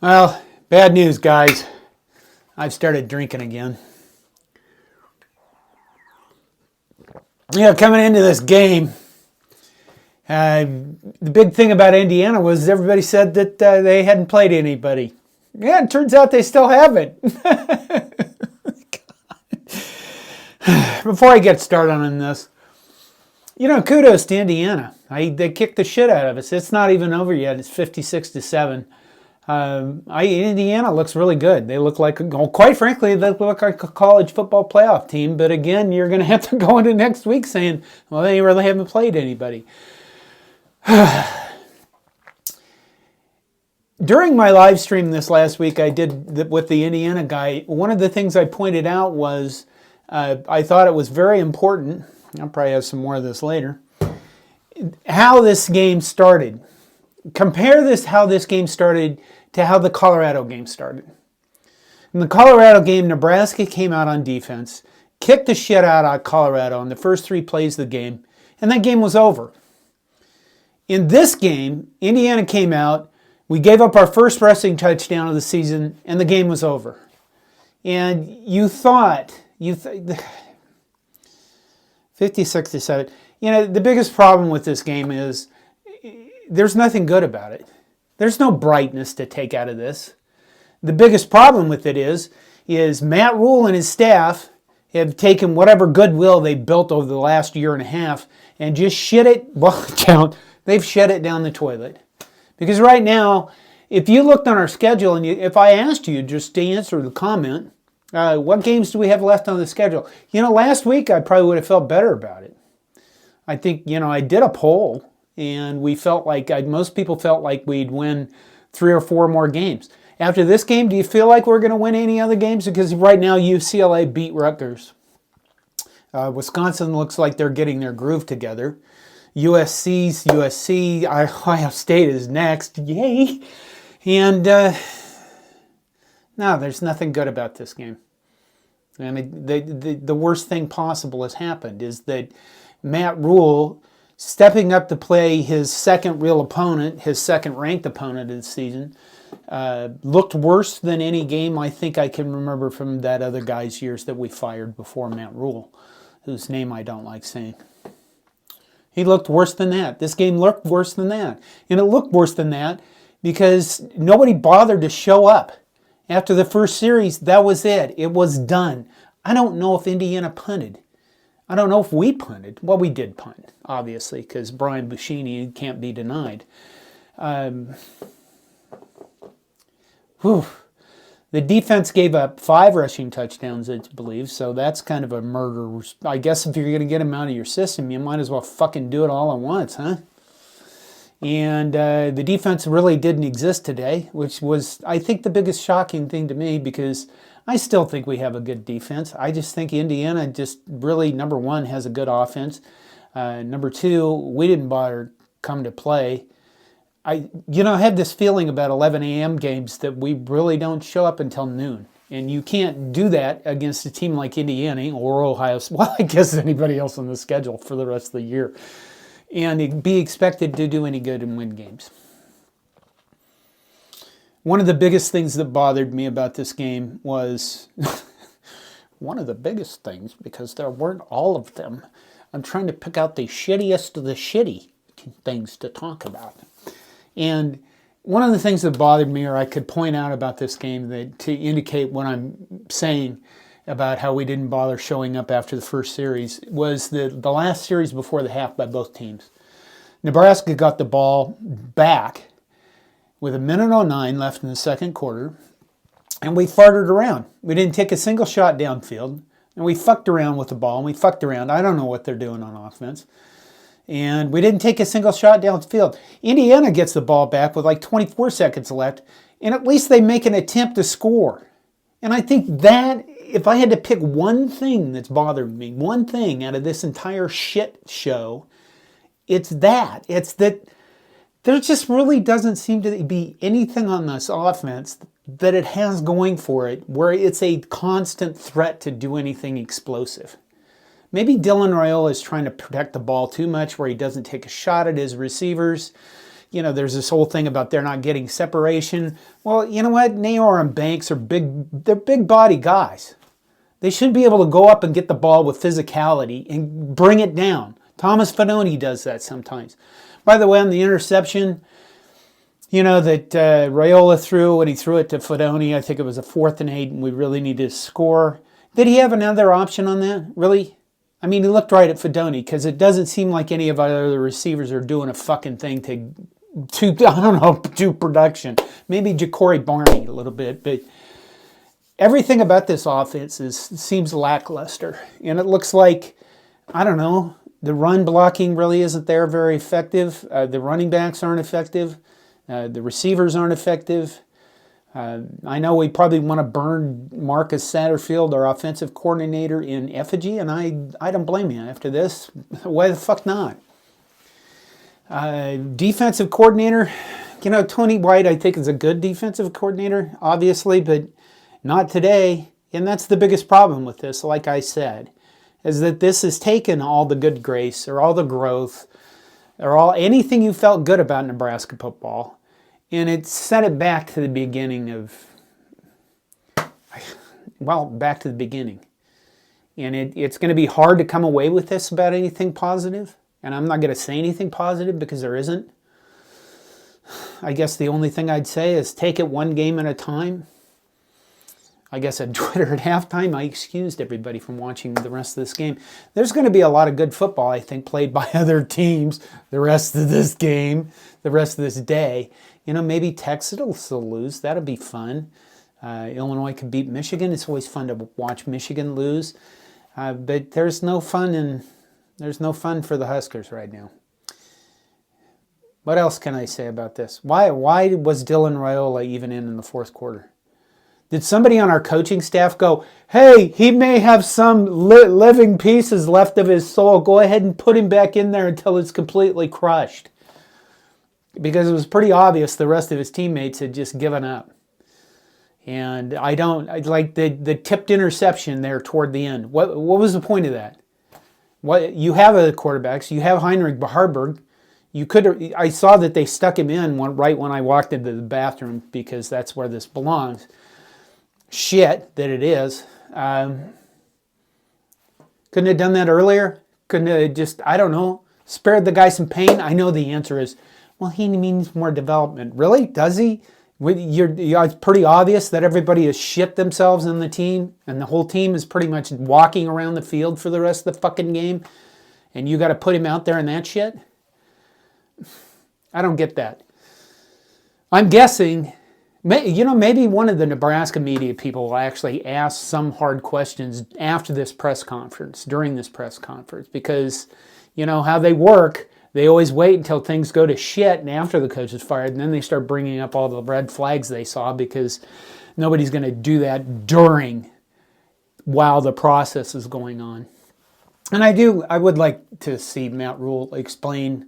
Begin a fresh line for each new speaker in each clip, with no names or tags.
Well, bad news, guys. I've started drinking again. Coming into this game, the big thing about Indiana was everybody said that they hadn't played anybody. Yeah, it turns out they still haven't. Before I get started on this, kudos to Indiana. They kicked the shit out of us. It's not even over yet. It's 56-7. Indiana looks really good. They look like, quite frankly, they look like a college football playoff team. But again, you're going to have to go into next week saying, well, they really haven't played anybody. During my live stream this last week, I did with the Indiana guy. One of the things I pointed out was I thought it was very important. I'll probably have some more of this later. How this game started. Compare how this game started to how the Colorado game started. In the Colorado game, Nebraska came out on defense, kicked the shit out of Colorado in the first 3 plays of the game, and that game was over. In this game, Indiana came out, we gave up our first rushing touchdown of the season, and the game was over. And you thought 56-7. The biggest problem with this game is there's nothing good about it. There's no brightness to take out of this. The biggest problem with it is Matt Rhule and his staff have taken whatever goodwill they built over the last year and a half and just shit it down. They've shut it down the toilet. Because right now, if you looked on our schedule and if I asked you just to answer the comment, what games do we have left on the schedule? Last week I probably would have felt better about it. I think, I did a poll. And we felt like, most people felt like we'd win 3 or 4 more games. After this game, do you feel like we're going to win any other games? Because right now, UCLA beat Rutgers. Wisconsin looks like they're getting their groove together. USC. Ohio State is next. Yay! And no, there's nothing good about this game. I mean, the worst thing possible has happened is that Matt Rhule, stepping up to play his second real opponent, his second-ranked opponent of the season, looked worse than any game I think I can remember from that other guy's years that we fired before Matt Rhule, whose name I don't like saying. He looked worse than that. This game looked worse than that. And it looked worse than that because nobody bothered to show up. After the first series, that was it. It was done. I don't know if Indiana punted. I don't know if we punted. Well, we did punt, obviously, because Brian Buschini can't be denied. The defense gave up 5 rushing touchdowns, I believe, so that's kind of a murder. I guess if you're going to get them out of your system, you might as well fucking do it all at once, huh? And the defense really didn't exist today, which was, I think, the biggest shocking thing to me because I still think we have a good defense. I just think Indiana just really, number one, has a good offense. Number two, we didn't bother come to play. I have this feeling about 11 a.m. games that we really don't show up until noon. And you can't do that against a team like Indiana or Ohio State. Well, I guess anybody else on the schedule for the rest of the year. And be expected to do any good and win games. One of the biggest things that bothered me about this game was one of the biggest things, because there weren't all of them. I'm trying to pick out the shittiest of the shitty things to talk about. And one of the things that bothered me, or I could point out about this game to indicate what I'm saying about how we didn't bother showing up after the first series, was the last series before the half by both teams. Nebraska got the ball back with 1:09 left in the second quarter, and we farted around. We didn't take a single shot downfield, and we fucked around with the ball, and we fucked around. I don't know what they're doing on offense. And we didn't take a single shot downfield. Indiana gets the ball back with like 24 seconds left, and at least they make an attempt to score. And I think that, if I had to pick one thing that's bothering me, one thing out of this entire shit show, it's that. It's that there just really doesn't seem to be anything on this offense that it has going for it where it's a constant threat to do anything explosive. Maybe Dylan Raiola is trying to protect the ball too much where he doesn't take a shot at his receivers. there's this whole thing about they're not getting separation. Well, you know what? Nayor and Banks are they're big body guys. They should be able to go up and get the ball with physicality and bring it down. Thomas Fidone does that sometimes. By the way, on the interception, that Raiola threw when he threw it to Fidone, I think it was a 4th and 8, and we really needed to score. Did he have another option on that? Really? I mean, he looked right at Fidone because it doesn't seem like any of our other receivers are doing a fucking thing to do production. Maybe Ja'Cory Barney a little bit, but everything about this offense seems lackluster. And it looks like, the run blocking really isn't there very effective. The running backs aren't effective. The receivers aren't effective. I know we probably want to burn Marcus Satterfield, our offensive coordinator, in effigy, and I don't blame you after this. Why the fuck not? Defensive coordinator, Tony White, I think, is a good defensive coordinator, obviously, but not today. And that's the biggest problem with this, like I said, is that this has taken all the good grace or all the growth or anything you felt good about Nebraska football, and it set it back to the beginning back to the beginning. And it's going to be hard to come away with this about anything positive. And I'm not going to say anything positive because there isn't. I guess the only thing I'd say is take it one game at a time. I guess on Twitter at halftime, I excused everybody from watching the rest of this game. There's going to be a lot of good football, I think, played by other teams the rest of this game, the rest of this day. Maybe Texas will still lose. That'll be fun. Illinois could beat Michigan. It's always fun to watch Michigan lose. But there's no fun for the Huskers right now. What else can I say about this? Why was Dylan Raiola even in the fourth quarter? Did somebody on our coaching staff go, hey, he may have some living pieces left of his soul. Go ahead and put him back in there until it's completely crushed? Because it was pretty obvious the rest of his teammates had just given up. And I like the tipped interception there toward the end. What was the point of that? You have other quarterbacks. You have Heinrich Harburg. I saw that they stuck him in right when I walked into the bathroom because that's where this belongs. Shit that it is. Couldn't have done that earlier? Couldn't have just, spared the guy some pain? I know the answer is, well, he needs more development. Really? Does he? It's pretty obvious that everybody has shit themselves in the team, and the whole team is pretty much walking around the field for the rest of the fucking game, and you got to put him out there in that shit? I don't get that. I'm guessing, maybe one of the Nebraska media people will actually ask some hard questions after this press conference, during this press conference, because how they work. They always wait until things go to shit and after the coach is fired, and then they start bringing up all the red flags they saw because nobody's going to do that while the process is going on. And I would like to see Matt Rhule explain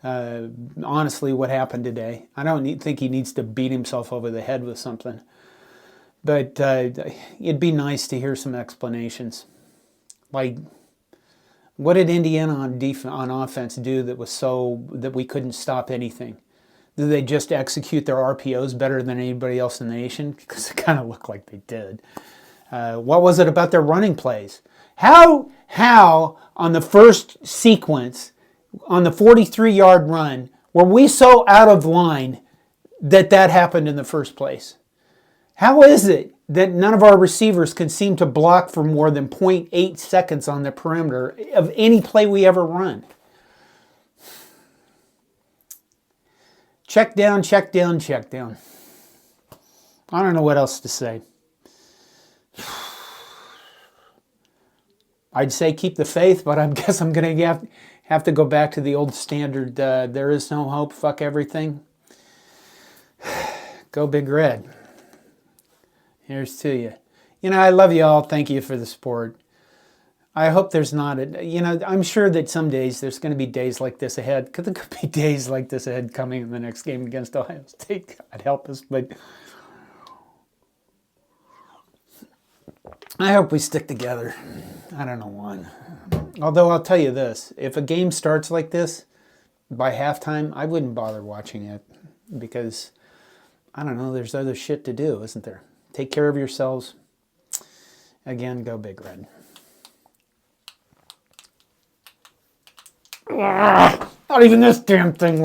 honestly what happened today. I don't think he needs to beat himself over the head with something, but it'd be nice to hear some explanations. Like, what did Indiana on offense do that we couldn't stop anything? Did they just execute their RPOs better than anybody else in the nation? Because it kind of looked like they did. What was it about their running plays? How on the first sequence, on the 43-yard run, were we so out of line that happened in the first place? How is it that none of our receivers can seem to block for more than 0.8 seconds on the perimeter of any play we ever run? Check down, check down, check down. I don't know what else to say. I'd say keep the faith, but I guess I'm going to have to go back to the old standard, there is no hope, fuck everything. Go Big Red. Here's to you. I love you all. Thank you for the support. I hope there's not I'm sure that some days there's going to be days like this ahead. There could be days like this ahead coming in the next game against Ohio State. God help us. But I hope we stick together. I don't know why. Although I'll tell you this. If a game starts like this, by halftime, I wouldn't bother watching it because, I don't know, there's other shit to do, isn't there? Take care of yourselves. Again, go Big Red. Not even this damn thing works.